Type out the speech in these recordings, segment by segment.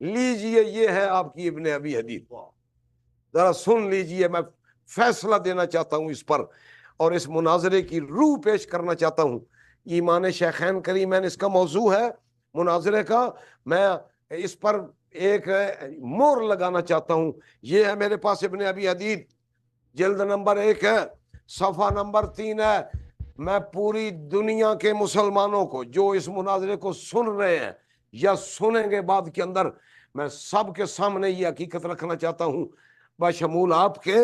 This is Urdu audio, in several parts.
لیجئے یہ ہے آپ کی ابن ابی حدیث، ذرا سن لیجئے، میں فیصلہ دینا چاہتا ہوں اس پر اور اس مناظرے کی روح پیش کرنا چاہتا ہوں۔ ایمان شیخین کریمین اس کا موضوع ہے مناظرے کا، میں اس پر ایک مور لگانا چاہتا ہوں۔ یہ ہے میرے پاس ابن ابی حدیث، جلد نمبر 1 ہے، صفحہ نمبر 3 ہے۔ میں پوری دنیا کے مسلمانوں کو جو اس مناظرے کو سن رہے ہیں یا سنیں گے بعد کے اندر، میں سب کے سامنے یہ حقیقت رکھنا چاہتا ہوں بشمول آپ کے،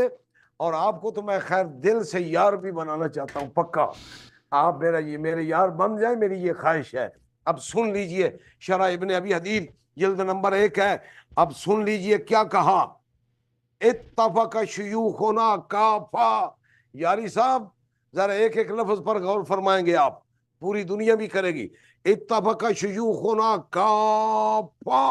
اور آپ کو تو میں خیر دل سے یار بھی بنانا چاہتا ہوں، پکا آپ میرے یار بن جائیں، میری یہ خواہش ہے۔ اب سن لیجئے، شرح ابن ابی حدیث جلد نمبر 1 ہے، اب سن لیجئے کیا کہا۔ اتفق شیوخنا کافا، یاری صاحب ذرا ایک ایک لفظ پر غور فرمائیں گے آپ، پوری دنیا بھی کرے گی۔ اتفق شیوخنا کافا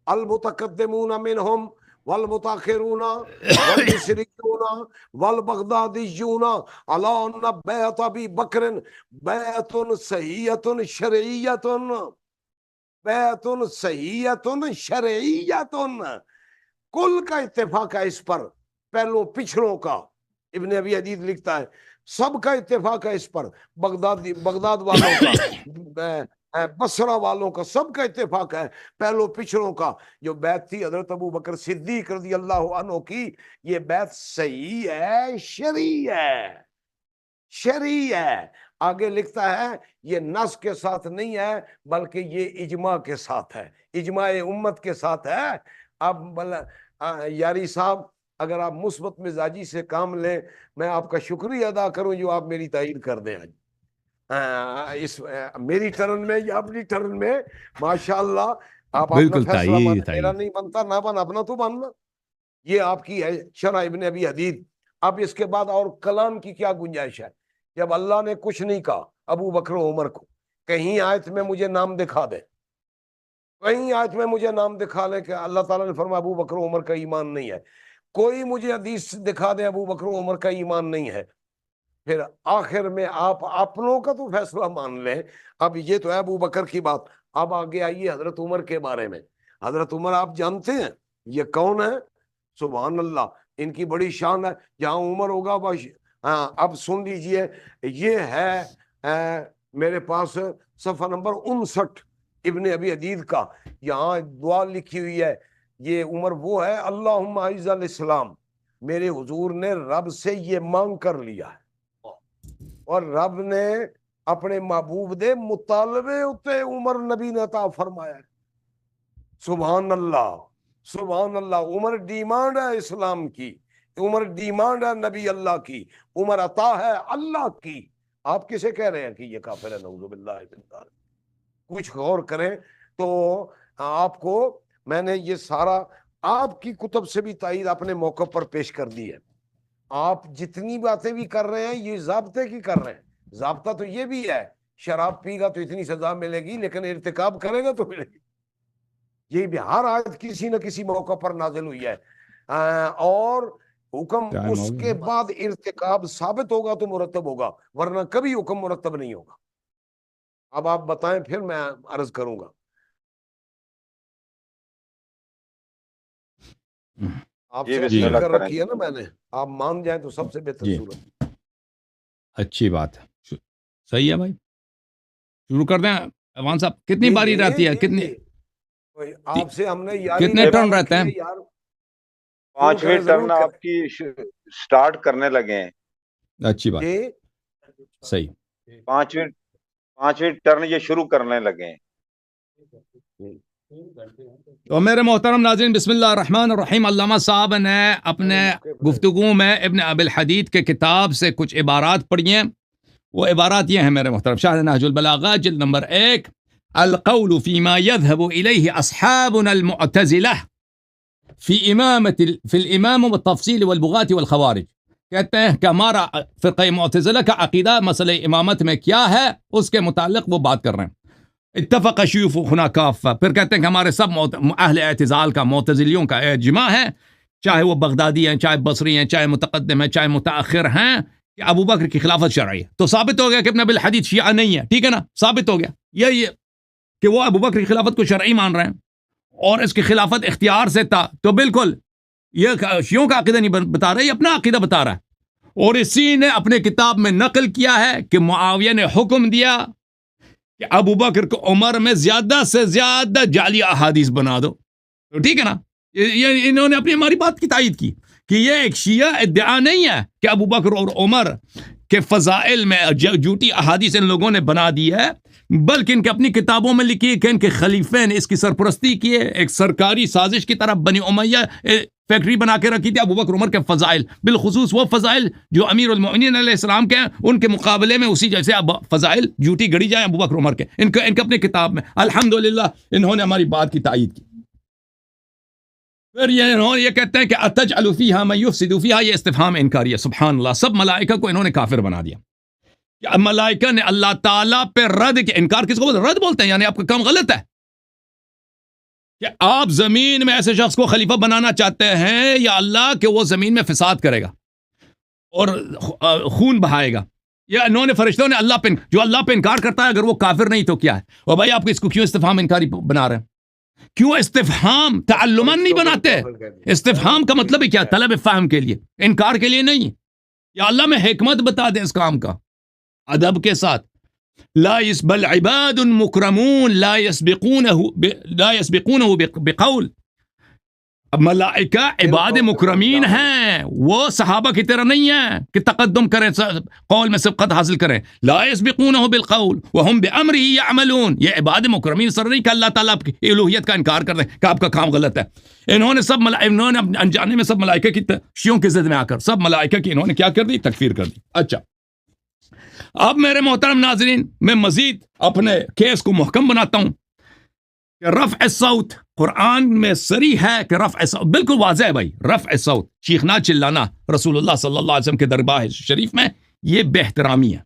المتقدمون منہم والمتاخرون والمصریون والبغدادیون علی ان بیعت ابی بکر بیعت صحیحۃ شرعیۃ، بیعت صحیحۃ شرعیۃ، کل کا اتفاق ہے اس پر، پہلوں پچھڑوں کا۔ ابن ابی حدیث لکھتا ہے سب کا اتفاق ہے اس پر، بغداد والوں کا، بصرہ والوں کا، سب کا اتفاق ہے، پہلوں پچھڑوں کا۔ جو بیعت تھی حضرت ابو بکر صدیق رضی اللہ عنہ کی، یہ بیعت صحیح ہے، شرعی ہے، شرعی ہے۔ آگے لکھتا ہے یہ نص کے ساتھ نہیں ہے بلکہ یہ اجماع کے ساتھ ہے، اجماع امت کے ساتھ ہے۔ اب یاری صاحب اگر آپ مثبت مزاجی سے کام لیں، میں آپ کا شکریہ ادا کروں جو آپ میری تائید کر دیں آج اس میری ٹرن میں یا اپنی ٹرن میں، ماشاءاللہ آپ اپنا فیصلہ مانے، میرا نہیں بنتا نہ بن اپنا تو بننا۔ یہ آپ کی ہے شرح ابن ابی حدیث۔ اب اس کے بعد اور کلام کی کیا گنجائش ہے؟ جب اللہ نے کچھ نہیں کہا ابو بکر و عمر کو، کہیں آیت میں مجھے نام دکھا دے، کہیں آیت میں مجھے نام دکھا لے کہ اللہ تعالیٰ نے فرمایا ابو بکر و عمر کا ایمان نہیں ہے، کوئی مجھے حدیث دکھا دے ابو بکر و عمر کا ایمان نہیں ہے، پھر آخر میں آپ اپنوں کا تو فیصلہ مان لیں۔ اب یہ تو ہے ابو بکر کی بات، اب آگے آئیے حضرت عمر کے بارے میں۔ حضرت عمر آپ جانتے ہیں یہ کون ہے؟ سبحان اللہ، ان کی بڑی شان ہے، جہاں عمر ہوگا بس۔ ہاں اب سن لیجئے، یہ ہے میرے پاس صفحہ نمبر 59 ابن ابی حدیث کا، یہاں دعا لکھی ہوئی ہے۔ یہ عمر وہ ہے، اللہم اعز الاسلام، میرے حضور نے رب سے یہ مانگ کر لیا ہے اور رب نے اپنے محبوب دے مطالبے اتے عمر نبی نے عطا فرمایا ہے۔ سبحان اللہ، سبحان اللہ، عمر ڈیمانڈ ہے اسلام کی، عمر ڈیمانڈ ہے نبی اللہ کی، عمر عطا ہے اللہ کی۔ آپ کسے کہہ رہے ہیں کہ یہ کافر ہے؟ نعوذ باللہ من ذالک۔ کچھ غور کریں تو آپ کو میں نے یہ سارا آپ کی کتب سے بھی تائید اپنے موقع پر پیش کر دی ہے۔ آپ جتنی باتیں بھی کر رہے ہیں یہ ضابطے کی کر رہے ہیں، ضابطہ تو یہ بھی ہے شراب پی گا تو اتنی سزا ملے گی، لیکن ارتکاب کرے گا تو ملے گی۔ یہ بھی ہر آیت کسی نہ کسی موقع پر نازل ہوئی ہے، اور حکم اس کے بعد ارتکاب ثابت ہوگا تو مرتب ہوگا، ورنہ کبھی حکم مرتب نہیں ہوگا۔ اب آپ بتائیں پھر میں عرض کروں گا۔ آپ سے اپیل کر رکھی ہے نا میں نے، آپ مان جائیں تو سب سے بہتر صورت۔ اچھی بات ہے، صحیح ہے بھائی، شروع کر دیں۔ عوان صاحب کتنی باری رہتی ہے؟ کتنی آپ سے ہم نے کتنے ٹرن رہتے ہیں؟ 5ویں ٹرن آپ کی سٹارٹ کرنے لگے ہیں۔ اچھی بات، صحیح، 5ویں ٹرن یہ شروع کرنے لگے ہیں۔ تو میرے محترم ناظرین، بسم اللہ الرحمن الرحیم۔ علامہ صاحب نے اپنے گفتگو میں ابن ابی الحدیث کے کتاب سے کچھ عبارات پڑھی ہیں۔ وہ عبارات یہ ہیں میرے محترم، شرح نہج البلاغہ جلد نمبر 1، القول فيما يذهب إليه أصحابنا المعتزلة في الإمام والتفصيل والبغاة والخوارج۔ کہتے ہیں کہ ہمارا فرقہ معتزلہ کا عقیدہ مسئلہ امامت میں کیا ہے، اس کے متعلق وہ بات کر رہے ہیں۔ اتفق شیوخنا کافہ، پھر کہتے ہیں کہ ہمارے سب اہل اعتزال کا، معتزلیوں کا اجماع ہے، چاہے وہ بغدادی ہیں، چاہے بصری ہیں، چاہے متقدم ہیں، چاہے متاخر ہیں، کہ ابو بکر کی خلافت شرعی ہے۔ تو ثابت ہو گیا کہ ابن ابی الحدیث شیعہ نہیں ہے، ٹھیک ہے نا، ثابت ہو گیا یہ کہ وہ ابو بکر کی خلافت کو شرعی مان رہے ہیں۔ اور اس کی خلافت اختیار سے تھا، تو بالکل یہ شیعوں کا عقیدہ نہیں بتا رہا، یہ اپنا عقیدہ بتا رہا ہے. اور اسی نے اپنے کتاب میں نقل کیا ہے کہ معاویہ نے حکم دیا کہ ابو بکر کو عمر میں زیادہ سے زیادہ جعلی احادیث بنا دو. تو ٹھیک ہے نا، یہ انہوں نے اپنی ہماری بات کی تائید کی کہ یہ ایک شیعہ ادعا نہیں ہے کہ ابو بکر اور عمر کے فضائل میں جھوٹی احادیث ان لوگوں نے بنا دی ہے، بلکہ ان کے اپنی کتابوں میں لکھی ہے کہ ان کے خلیفے نے اس کی سرپرستی کی ہے. ایک سرکاری سازش کی طرح بنی امیہ فیکٹری بنا کے رکھی تھی ابو بکر عمر کے فضائل، بالخصوص وہ فضائل جو امیر المؤمنین علیہ السلام کے ہیں، ان کے مقابلے میں اسی جیسے فضائل جھوٹی گڑی جائیں ابو بکر عمر کے، ان کے اپنے کتاب میں. الحمدللہ انہوں نے ہماری بات کی تائید کی. پھر یہ کہتے ہیں کہ اتجعل فیہا من یفسد فیہا، یہ استفہام انکاری ہے. سبحان اللہ، سب ملائکہ کو انہوں نے کافر بنا دیا. کہ ملائکہ نے اللہ تعالیٰ پہ رد کے، انکار کس کو بولتے ہیں؟ رد بولتے ہیں، یعنی آپ کا کام غلط ہے کہ آپ زمین میں ایسے شخص کو خلیفہ بنانا چاہتے ہیں یا اللہ کہ وہ زمین میں فساد کرے گا اور خون بہائے گا. یا انہوں نے فرشتوں نے اللہ پہ، جو اللہ پہ انکار کرتا ہے اگر وہ کافر نہیں تو کیا ہے؟ اور بھائی آپ اس کو کیوں استفہام انکاری بنا رہے ہیں؟ کیوں استفہام تعلماً نہیں بناتے؟ استفہام کا مطلب ہے کیا؟ طلب فہم کے لیے، انکار کے لیے نہیں. یا اللہ میں حکمت بتا دیں اس کام کا ادب کے ساتھ. لا بل عباد مکرمون لا يسبقونه بقول. اب ملائکہ عباد مکرمین ہیں، وہ صحابہ کی طرح نہیں ہیں کہ تقدم کریں، قول میں سبقت حاصل کریں. لا يسبقونه بالقول وهم بأمره يعملون. یہ عباد مکرمین سر نہیں کہ اللہ تعالیٰ کی الوہیت کا انکار کر دیں کہ آپ کا کام غلط ہے. انہوں نے انجانے میں سب ملائکہ کی شیعوں کی ضد میں آ کر سب ملائکہ کی انہوں نے کیا کر دی؟ تکفیر کر دی. اچھا، اب میرے محترم ناظرین، میں مزید اپنے کیس کو محکم بناتا ہوں کہ رفع الصوت قرآن میں صریح ہے کہ رفع الصوت بالکل واضح ہے بھائی. رفع الصوت، چیخنا چلانا رسول اللہ صلی اللہ علیہ وسلم کے دربار شریف میں یہ بے احترامی ہے.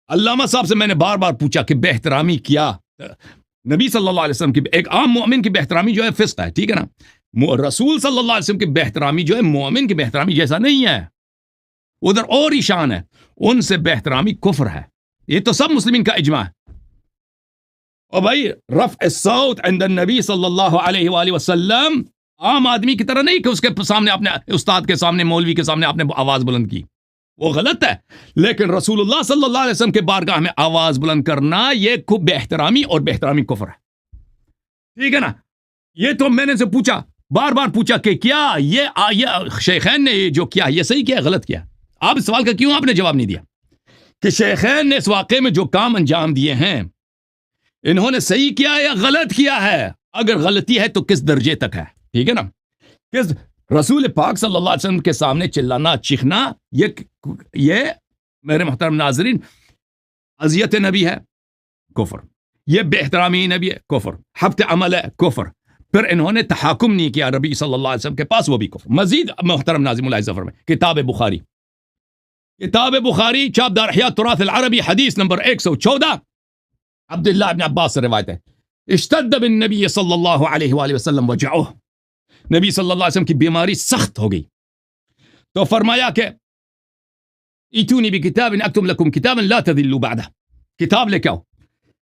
علامہ صاحب سے میں نے بار بار پوچھا کہ بے احترامی کیا؟ نبی صلی اللہ علیہ وسلم کی، ایک عام مومن کی بے احترامی جو ہے فسق ہے، ٹھیک ہے نا. رسول صلی اللہ علیہ وسلم کی بے احترامی جو ہے مومن کی بے احترامی جیسا نہیں ہے، ادھر اور ہی شان ہے. ان سے بے احترامی کفر ہے، یہ تو سب مسلمین کا اجماع ہے. اور بھائی رفع الصوت عند النبی صلی اللہ علیہ وآلہ وسلم عام آدمی کی طرح نہیں کہ اس کے سامنے اپنے استاد کے سامنے، مولوی کے سامنے آپ نے آواز بلند کی، وہ غلط ہے. لیکن رسول اللہ صلی اللہ علیہ وسلم کے بارگاہ میں آواز بلند کرنا یہ خوب بے احترامی اور بے احترامی کفر ہے. ٹھیک ہے نا. یہ تو میں نے سے پوچھا، بار بار پوچھا کہ کیا یہ شیخین نے یہ جو کیا یہ صحیح کیا غلط کیا؟ آپ اس سوال کا کیوں آپ نے جواب نہیں دیا کہ شیخین نے اس واقعے میں جو کام انجام دیے ہیں انہوں نے صحیح کیا یا غلط کیا ہے؟ اگر غلطی ہے تو کس درجے تک ہے؟ ٹھیک ہے نا. کس رسول پاک صلی اللہ علیہ وسلم کے سامنے چلانا چیخنا یہ میرے محترم ناظرین اذیت نبی ہے، کفر. یہ بے احترامی نبی ہے، کفر. حبط عمل ہے، کفر. پھر انہوں نے تحاکم نہیں کیا نبی صلی اللہ علیہ وسلم کے پاس، وہ بھی کفر. مزید محترم ناظرین ملاحظہ فرمائیں، کتاب بخاری چاپ دار احیاء تراث العربی حدیث نمبر 114 عبداللہ ابن عباس سے روایت ہے. اشتد بالنبی صلی اللہ علیہ وآلہ وسلم وجعہ، نبی صلی اللہ علیہ وسلم کی بیماری سخت ہو گئی تو فرمایا کہ ایتونی بکتاب اکتب لکم کتابا لا تذلوا بعدہ، کتاب لے کے آؤ،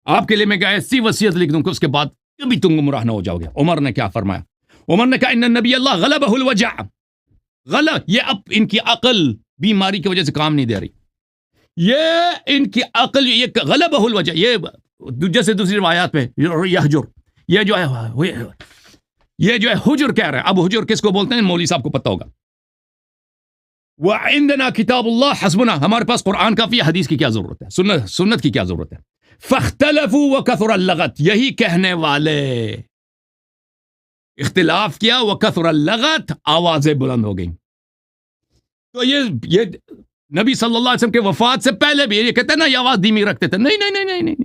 آپ کے لیے میں کیا ایسی وصیت لکھ دوں کہ اس کے بعد کبھی تم گمراہ نہ ہو جاؤ گے. عمر نے کیا فرمایا؟ عمر نے کہا ان النبی اللہ غلبہ الوجع. غلط، یہ اب ان کی عقل بیماری کی وجہ سے کام نہیں دے رہی، یہ ان کی عقل یہ غلبہ الوجع. یہ جیسے دوسری روایات میں یحجر، یہ جو ہے حجر کہہ رہے ہیں. اب حجر کس کو بولتے ہیں؟ مولوی صاحب کو پتہ ہوگا. وعندنا کتاب اللہ حسبنا، ہمارے پاس قرآن کافی ہے، حدیث کی کیا ضرورت ہے، سنت کی کیا ضرورت ہے. فاختلفوا وکثر اللغط، یہی کہنے والے اختلاف کیا، وکثر اللغط، آوازیں بلند ہو گئیں. تو یہ نبی صلی اللہ علیہ وسلم کے وفات سے پہلے بھی یہ کہتے ہیں نا، یہ آواز دھیمی رکھتے تھے. نہیں،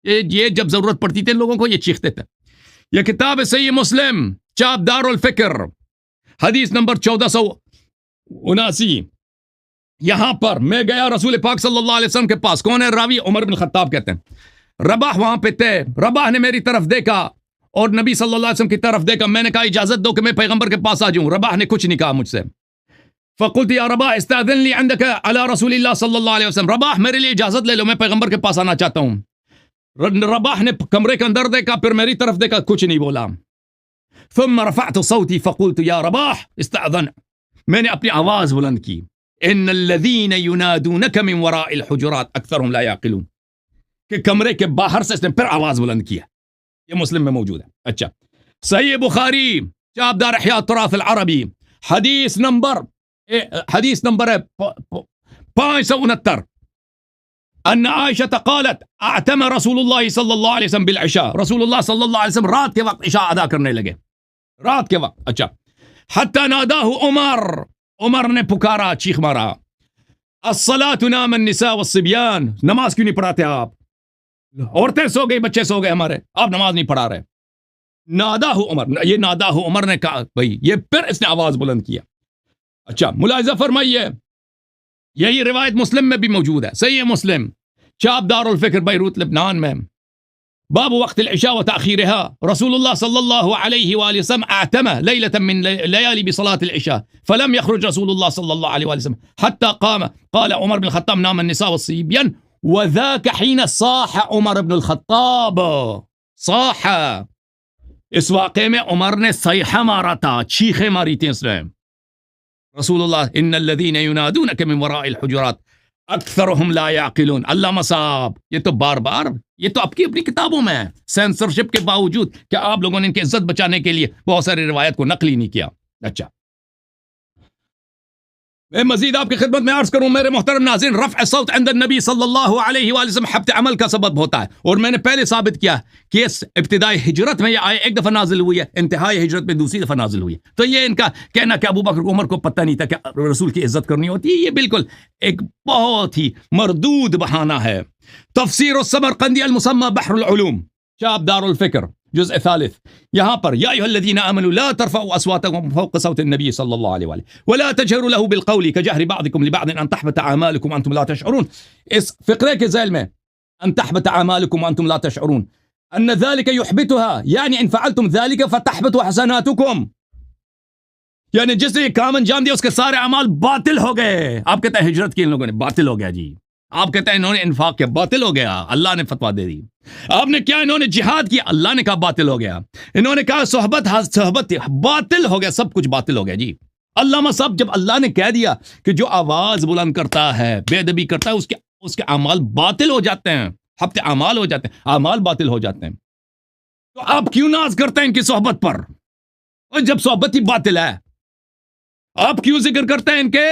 یہ جب ضرورت پڑتی تھی لوگوں کو یہ چیختے تھے. یہ کتاب صحیح مسلم چاپ دار الفکر حدیث نمبر 1479. یہاں پر میں گیا رسول پاک صلی اللہ علیہ وسلم کے پاس. کون ہے راوی؟ عمر بن خطاب کہتے ہیں. رباح وہاں پہ تھے. رباح نے میری طرف دیکھا اور نبی صلی اللہ علیہ وسلم کی طرف دیکھا. میں نے کہا اجازت دو کہ میں پیغمبر کے پاس آ جاؤں. رباح نے کچھ نہیں کہا مجھ سے. فقلت یا رباح استاذن لی عندک علی رسول اللہ صلی اللہ علیہ وسلم. رباح میرے لیے اجازت لے لو، میں پیغمبر کے پاس آنا چاہتا ہوں. رباح نے کمرے کے اندر دیکھا، پھر میری طرف دیکھا، کچھ نہیں بولا. ثم رفعت صوتي فقلت يا رباح استأذن. میں نے اپنی آواز بلند کی. ان الذين ينادونك من وراء الحجرات اکثرهم لا يعقلون. کہ کمرے کے باہر سے اس نے پھر آواز بلند کیا. یہ مسلم میں موجود ہے. اچھا صحیح بخاری چاپ دار احیاء التراث العربی حدیث نمبر ہے 569. ان عائشہ قالت اعتم رسول اللہ صلی اللہ علیہ وسلم بالعشاء. رسول اللہ صلی اللہ علیہ وسلم رات کے وقت عشاء ادا کرنے لگے. رات کے وقت. اچھا حتی ناداہ عمر نے پکارا, چیخ مارا, الصلاۃ نام النساء والصبیان. نماز کیوں نہیں پڑھاتے آپ؟ عورتیں سو گئی, بچے سو گئے ہمارے, آپ نماز نہیں پڑھا رہے. ناداہ عمر, یہ ناداہ عمر نے کہا بھائی, یہ پھر اس نے آواز بلند کیا. اچھا ملاحظہ فرمائیے, یہی روایت مسلم میں بھی موجود ہے. صحیح مسلم چاپ دار الفکر بیروت لبنان میں باب وقت العشاء وتأخيرها. رسول الله صلى الله عليه وآله وسلم اعتم ليلة من ليالي بصلاة العشاء فلم يخرج رسول الله صلى الله عليه وآله وسلم حتى قام. قال عمر بن الخطاب نام النساء والصبيان وذاك حين صاح عمر بن الخطاب. صاح, اس واقعے میں عمر نے صیحہ مارا تھا, چیخیں ماری تھی اس نے. رسول اللہ ان الذين ينادونك من وراء الحجرات اکثرهم لا يعقلون. علامہ صاحب یہ تو بار بار, یہ تو آپ کی اپنی کتابوں میں ہے, سینسرشپ کے باوجود کہ آپ لوگوں نے ان کی عزت بچانے کے لیے بہت ساری روایت کو نقل ہی نہیں کیا. اچھا میں مزید آپ کی خدمت میں عرض کروں میرے محترم ناظرین, رفع صوت عند النبی صلی اللہ علیہ وآلہ وسلم حبط عمل کا سبب ہوتا ہے. اور میں نے پہلے ثابت کیا کہ اس ابتدائی ہجرت میں یہ آئے ایک دفعہ نازل ہوئی ہے, انتہائی ہجرت میں دوسری دفعہ نازل ہوئی ہے. تو یہ ان کا کہنا کہ ابو بکر عمر کو پتہ نہیں تھا کہ رسول کی عزت کرنی ہوتی ہے, یہ بالکل ایک بہت ہی مردود بہانہ ہے. تفسیر السمرقندی المسمى بحر العلوم چاپ دار الفکر جزء ثالث, یہاں پر یا ایھا الذین آمنوا لا ترفعوا اصواتکم فوق صوت النبی صلی اللہ علیہ وآلہ ولا تجهروا له بالقول كجهر بعضكم لبعض ان تحبط اعمالكم وانتم لا تشعرون. اس فقرے کے ذیل میں ان تحبط اعمالكم وانتم لا تشعرون ان ذلك يحبطها, يعني ان فعلتم ذلك فتحبط حسناتكم. یعنی جس نے یہ کام انجام دیا اس کے سارے اعمال باطل ہو گئے. آپ کہتے ہیں ہجرت کی ان لوگوں نے باطل ہو گیا جی. آپ کہتے ہیں انہوں نے انفاق کیا, باطل ہو گیا, اللہ نے فتویٰ دے دی. آپ نے کیا, انہوں نے جہاد کیا, اللہ نے کہا باطل ہو گیا. انہوں نے کہا صحبت تھی, باطل ہو گیا, سب کچھ باطل ہو گیا جی. علامہ صاحب جب اللہ نے کہہ دیا کہ جو آواز بلند کرتا ہے, بے ادبی کرتا ہے, اس کے اعمال باطل ہو جاتے ہیں, حبط اعمال ہو جاتے ہیں, اعمال باطل ہو جاتے ہیں. تو آپ کیوں ناز کرتے ہیں ان کی صحبت پر, اور جب صحبت ہی باطل ہے؟ آپ کیوں ذکر کرتے ہیں ان کے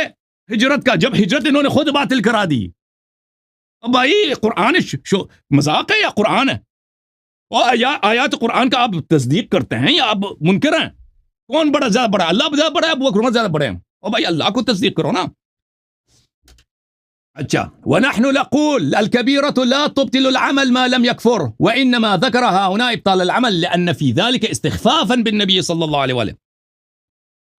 ہجرت کا, جب ہجرت انہوں نے خود باطل کرا دی؟ بھائی قرآن مذاق ہے یا قرآن ہے؟ اور آیات قرآن کا آپ تصدیق کرتے ہیں یا آپ منکر ہیں؟ کون بڑا زیادہ بڑا, اللہ زیادہ بڑا ہے, ابو بکر زیادہ بڑے ہیں؟ اور بھائی اللہ کو تصدیق کرو نا. اچھا ونحن نقول الكبيرة لا تبطل العمل ما لم يكفر وإنما ذكرها هنا ابطال العمل لأن في ذلك استخفافا بالنبي صلى الله عليه وآله.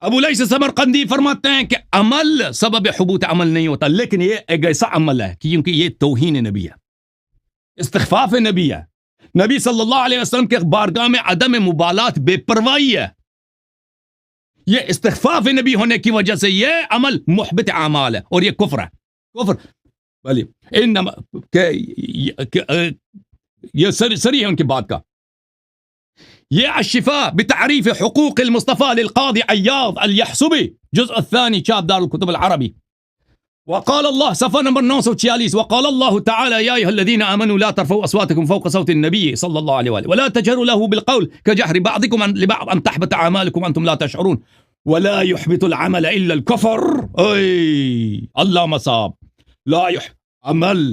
ابو لیث سمرقندی فرماتے ہیں کہ عمل سبب حبوط عمل نہیں ہوتا, لیکن یہ ایک ایسا عمل ہے کیونکہ یہ توہین نبی ہے, استخفاف نبی ہے. نبی صلی اللہ علیہ وسلم کے بارگاہ میں عدم مبالات, بے پرواہی ہے. یہ استخفاف نبی ہونے کی وجہ سے یہ عمل محبط اعمال ہے اور یہ کفر ہے. کفر بھلی انما یہ سری ہے ان کی بات کا. یہ الشفاء بتعریف حقوق المصطفى للقاضي عياض اليحسبي جزء الثاني چاپ دار الكتب العربي. وقال الله صفحہ نمبر 946 وقال الله تعالى يا ايها الذين امنوا لا ترفعوا اصواتكم فوق صوت النبي صلى الله عليه وآله ولا تجهروا له بالقول كجهر بعضكم لبعض ان تحبط اعمالكم وانتم لا تشعرون ولا يحبط العمل الا الكفر. اي اللهم صاب لا عمل,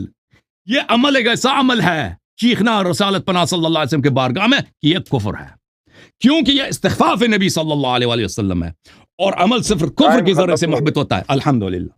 یہ عمل ایک ایسا عمل ہے چیخنا رسالت پناہ صلی اللہ علیہ وسلم کے بارگاہ میں کہ یہ کفر ہے, کیونکہ یہ استخفاف نبی صلی اللہ علیہ وسلم ہے, اور عمل صرف کفر کی ذرے سے محبت ہوتا ہے. الحمدللہ.